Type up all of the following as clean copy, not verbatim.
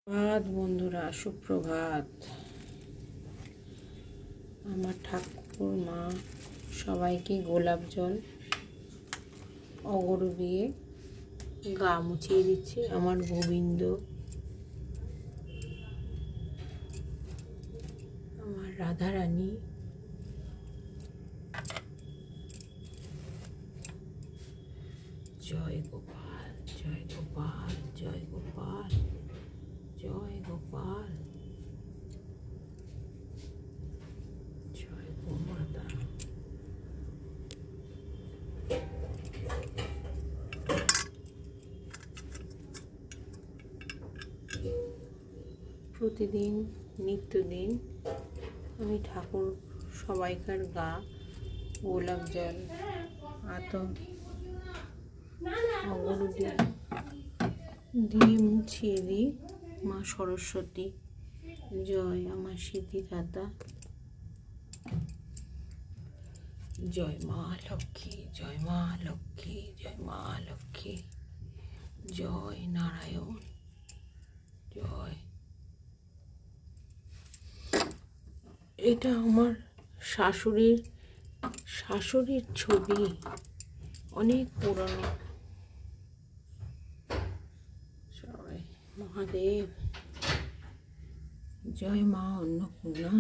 সুপ্রভাত বন্ধুরা, সুপ্রভাত। আমার ঠাকুর মা সবাইকে গোলাপ জল অগরু দিয়ে গা মুছিয়ে দিচ্ছে। আমার গোবিন্দ, আমার রাধারানী, জয় গোপাল, জয় গোপাল, জয় গোপাল, জয় গোপাল, জয় গোমাতা। প্রতিদিন নিত্যদিন আমি ঠাকুর সবাইকার গা গোলাপ জল অগরু দিয়ে মুছিয়ে দিই। মা সরস্বতী জয়, আমার সিদ্ধিদাতা জয়, মা লক্ষ্মী জয়, মা লক্ষ্মী জয়, মা লক্ষ্মী জয়, নারায়ণ জয়। এটা আমার শাশুড়ির ছবি, অনেক পুরনো। জয় মহাদেব, জয় মা অন্নপূর্ণা।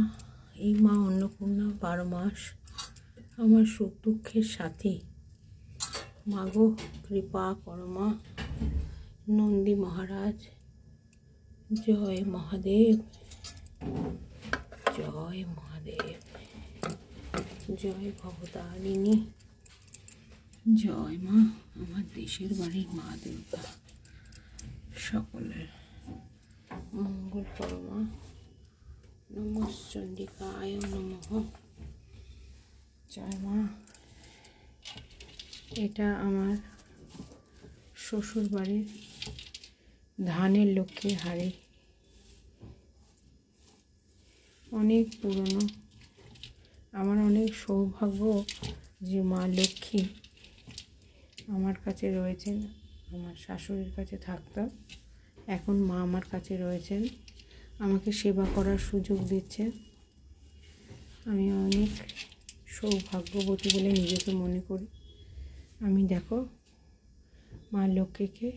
এই মা অন্নপূর্ণা 12 মাস আমার সুখ দুঃখের সাথী। মাগো কৃপা করো মা। নন্দী মহারাজ জয় মহাদেব, জয় মহাদেব, জয় ভবতারিণী, জয় মা। আমার দেশের বাড়ির মা দুর্গা সকলের মঙ্গল করো মা। নমশ্চণ্ডিকায় নমঃ, জয় মা। এটা আমার শ্বশুর বাড়ির ধানের লক্ষ্মীর হাড়ি, অনেক পুরনো। আমার অনেক সৌভাগ্য যে মা লক্ষ্মী আমার কাছে রয়েছেন। আমার শাশুড়ির কাছে থাকতাম, এখন মা আমার কাছে রয়েছেন, আমাকে সেবা করার সুযোগ দিচ্ছেন। আমি অনেক সৌভাগ্যবতী বলে নিজেকে মনে করি। আমি দেখো মা লক্ষ্মীকে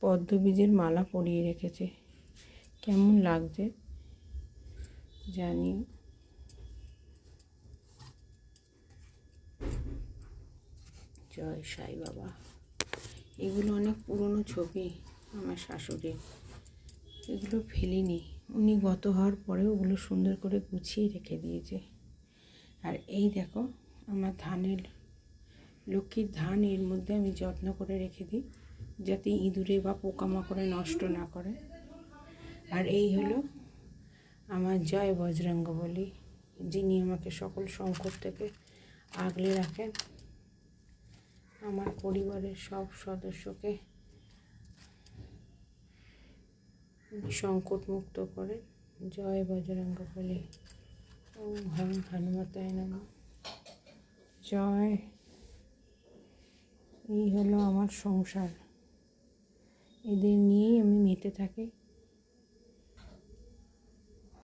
পদ্মবীজের মালা পরিয়ে রেখেছে, কেমন লাগছে জানিও। জয় সাই বাবা। এগুলো অনেক পুরনো ছবি আমার শাশুড়ির, এগুলো ফেলিনি। উনি গত হওয়ার পরেও ওগুলো সুন্দর করে গুছিয়ে রেখে দিয়েছে। আর এই দেখো আমার লক্ষ্মীর ধান, এর মধ্যে আমি যত্ন করে রেখে দিই যাতে ইঁদুরে বা পোকামাকড়ে নষ্ট না করে। আর এই হলো আমার জয় বজরঙ্গবলী, যিনি আমাকে সকল সংকট থেকে আগলে রাখেন, আমার পরিবারের সব সদস্যকে সংকট মুক্ত করেন। জয় বজরঙ্গবলী। ওম হং হনুমতায় নমঃ। জয়। এই হলো আমার সংসার, এদের নিয়েই আমি মেতে থাকি।